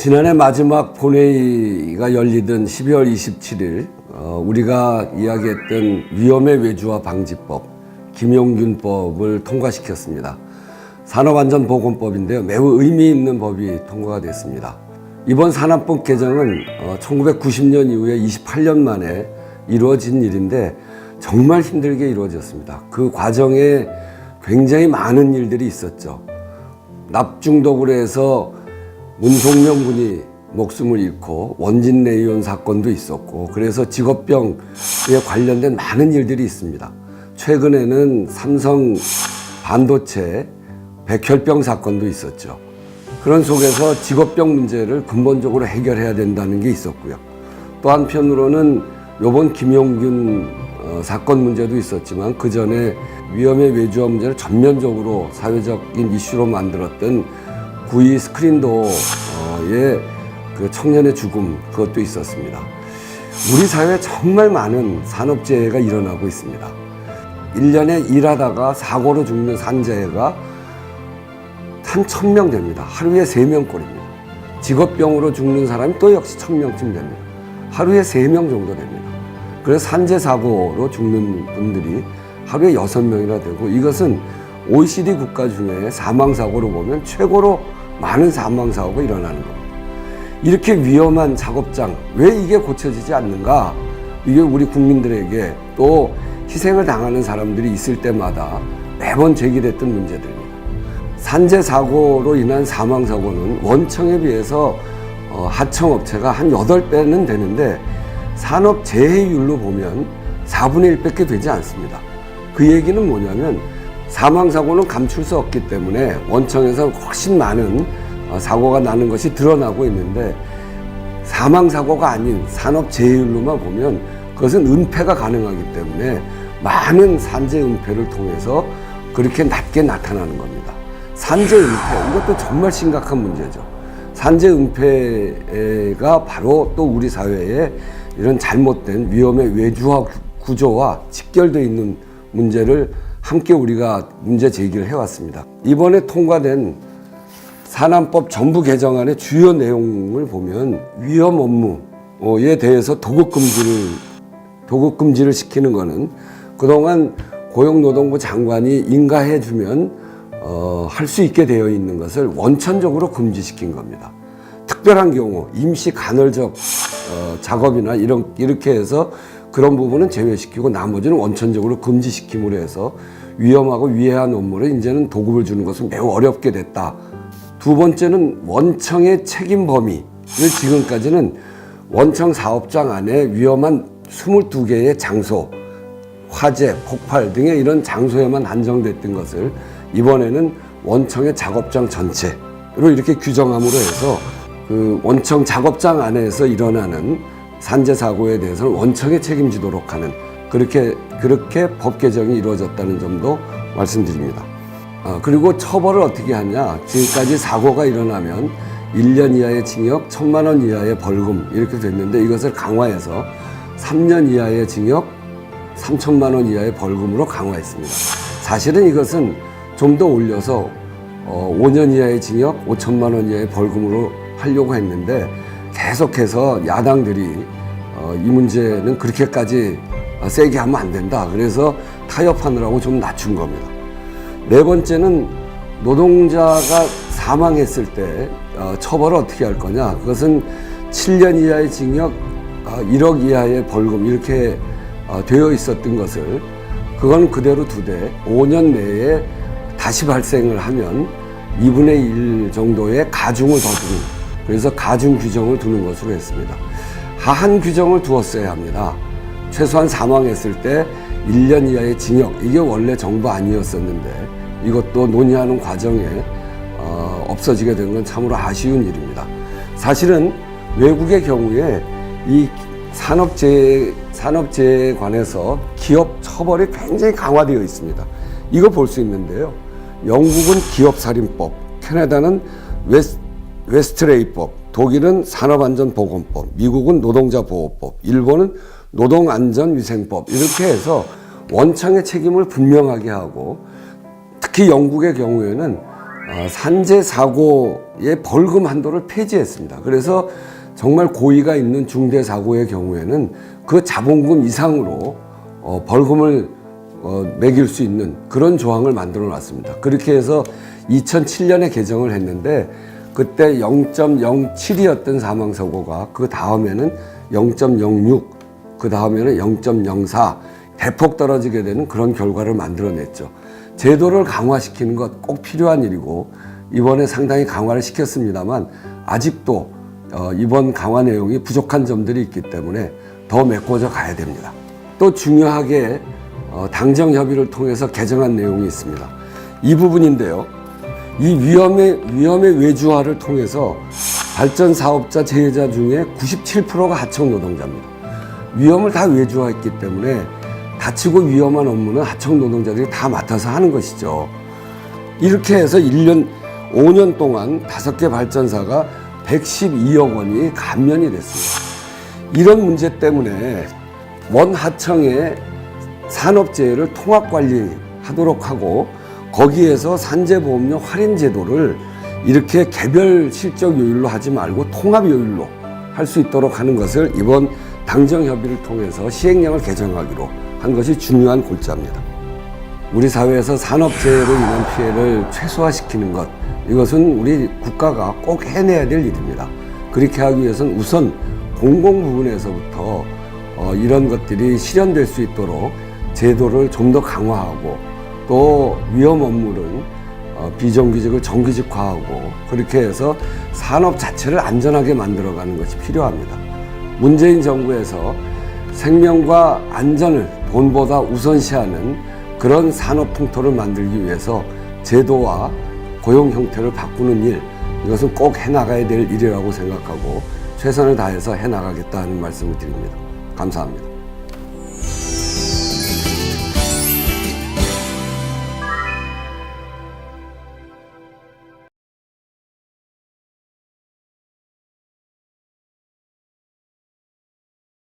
지난해 마지막 본회의가 열리던 12월 27일 우리가 이야기했던 위험의 외주화 방지법, 김용균법을 통과시켰습니다. 산업안전보건법인데요. 매우 의미 있는 법이 통과가 됐습니다. 이번 산업법 개정은 1990년 이후에 28년 만에 이루어진 일인데 정말 힘들게 이루어졌습니다. 그 과정에 굉장히 많은 일들이 있었죠. 납중독으로 해서 문송명 군이 목숨을 잃고 원진레이온 사건도 있었고, 그래서 직업병에 관련된 많은 일들이 있습니다. 최근에는 삼성 반도체 백혈병 사건도 있었죠. 그런 속에서 직업병 문제를 근본적으로 해결해야 된다는 게 있었고요. 또 한편으로는 이번 김용균 사건 문제도 있었지만 그 전에 위험의 외주화 문제를 전면적으로 사회적인 이슈로 만들었던 9.2 스크린도어의 그 청년의 죽음, 그것도 있었습니다. 우리 사회에 정말 많은 산업재해가 일어나고 있습니다. 1년에 일하다가 사고로 죽는 산재해가 한 1000명 됩니다. 하루에 3명꼴입니다. 직업병으로 죽는 사람이 또 역시 1000명쯤 됩니다. 하루에 3명 정도 됩니다. 그래서 산재 사고로 죽는 분들이 하루에 6명이나 되고, 이것은 OECD 국가 중에 사망사고로 보면 최고로 많은 사망사고가 일어나는 겁니다. 이렇게 위험한 작업장, 왜 이게 고쳐지지 않는가? 이게 우리 국민들에게 또 희생을 당하는 사람들이 있을 때마다 매번 제기됐던 문제들입니다. 산재 사고로 인한 사망사고는 원청에 비해서 하청업체가 한 8배는 되는데 산업재해율로 보면 4분의 1밖에 되지 않습니다. 그 얘기는 뭐냐면 사망사고는 감출 수 없기 때문에 원청에서 훨씬 많은 사고가 나는 것이 드러나고 있는데, 사망사고가 아닌 산업재해율로만 보면 그것은 은폐가 가능하기 때문에 많은 산재 은폐를 통해서 그렇게 낮게 나타나는 겁니다. 산재 은폐, 이것도 정말 심각한 문제죠. 산재 은폐가 바로 또 우리 사회에 이런 잘못된 위험의 외주화 구조와 직결되어 있는 문제를 함께 우리가 문제 제기를 해왔습니다. 이번에 통과된 산안법 전부 개정안의 주요 내용을 보면 위험 업무에 대해서 도급 금지를 시키는 것은 그동안 고용노동부 장관이 인가해주면 할 수 있게 되어 있는 것을 원천적으로 금지시킨 겁니다. 특별한 경우 임시 간헐적 작업이나 이렇게 해서 그런 부분은 제외시키고 나머지는 원천적으로 금지시킴으로 해서 위험하고 위해한 업무를 이제는 도급을 주는 것은 매우 어렵게 됐다. 두 번째는 원청의 책임 범위를 지금까지는 원청 사업장 안에 위험한 22개의 장소, 화재, 폭발 등의 이런 장소에만 한정됐던 것을 이번에는 원청의 작업장 전체로 이렇게 규정함으로 해서 그 원청 작업장 안에서 일어나는 산재 사고에 대해서는 원청에 책임지도록 하는 그렇게 법 개정이 이루어졌다는 점도 말씀드립니다. 그리고 처벌을 어떻게 하냐? 지금까지 사고가 일어나면 1년 이하의 징역, 1000만 원 이하의 벌금 이렇게 됐는데 이것을 강화해서 3년 이하의 징역, 3000만 원 이하의 벌금으로 강화했습니다. 사실은 이것은 좀 더 올려서 5년 이하의 징역, 5천만 원 이하의 벌금으로 하려고 했는데 계속해서 야당들이 이 문제는 그렇게까지 세게 하면 안 된다. 그래서 타협하느라고 좀 낮춘 겁니다. 네 번째는 노동자가 사망했을 때 처벌을 어떻게 할 거냐. 그것은 7년 이하의 징역, 1억 이하의 벌금 이렇게 되어 있었던 것을 그건 그대로 두되 5년 내에 다시 발생을 하면 2분의 1 정도의 가중을 더 두는, 그래서 가중 규정을 두는 것으로 했습니다. 하한 규정을 두었어야 합니다. 최소한 사망했을 때 1년 이하의 징역, 이게 원래 정부 아니었었는데 이것도 논의하는 과정에 없어지게 된 건 참으로 아쉬운 일입니다. 사실은 외국의 경우에 이 산업재해에 관해서 기업 처벌이 굉장히 강화되어 있습니다. 이거 볼 수 있는데요. 영국은 기업살인법, 캐나다는 웨스트레이법, 독일은 산업안전보건법, 미국은 노동자보호법, 일본은 노동안전위생법 이렇게 해서 원청의 책임을 분명하게 하고, 특히 영국의 경우에는 산재 사고의 벌금 한도를 폐지했습니다. 그래서 정말 고의가 있는 중대 사고의 경우에는 그 자본금 이상으로 벌금을 매길 수 있는 그런 조항을 만들어 놨습니다. 그렇게 해서 2007년에 개정을 했는데 그때 0.07이었던 사망사고가 그 다음에는 0.06, 그 다음에는 0.04 대폭 떨어지게 되는 그런 결과를 만들어냈죠. 제도를 강화시키는 것 꼭 필요한 일이고 이번에 상당히 강화를 시켰습니다만 아직도 이번 강화 내용이 부족한 점들이 있기 때문에 더 메꿔져 가야 됩니다. 또 중요하게 당정협의를 통해서 개정한 내용이 있습니다. 이 부분인데요. 이 위험의 외주화를 통해서 발전사업자 제휴자 중에 97%가 하청 노동자입니다. 위험을 다 외주화했기 때문에 다치고 위험한 업무는 하청 노동자들이 다 맡아서 하는 것이죠. 이렇게 해서 5년 동안 5개 발전사가 112억 원이 감면이 됐습니다. 이런 문제 때문에 원 하청의 산업재해를 통합관리하도록 하고 거기에서 산재보험료 할인 제도를 이렇게 개별 실적 요율로 하지 말고 통합 요율로 할 수 있도록 하는 것을 이번 당정협의를 통해서 시행령을 개정하기로 한 것이 중요한 골자입니다. 우리 사회에서 산업재해로 인한 피해를 최소화시키는 것, 이것은 우리 국가가 꼭 해내야 될 일입니다. 그렇게 하기 위해서는 우선 공공 부분에서부터 이런 것들이 실현될 수 있도록 제도를 좀 더 강화하고 또 위험 업무는 비정규직을 정규직화하고 그렇게 해서 산업 자체를 안전하게 만들어가는 것이 필요합니다. 문재인 정부에서 생명과 안전을 돈보다 우선시하는 그런 산업 풍토를 만들기 위해서 제도와 고용 형태를 바꾸는 일, 이것은 꼭 해나가야 될 일이라고 생각하고 최선을 다해서 해나가겠다는 말씀을 드립니다. 감사합니다.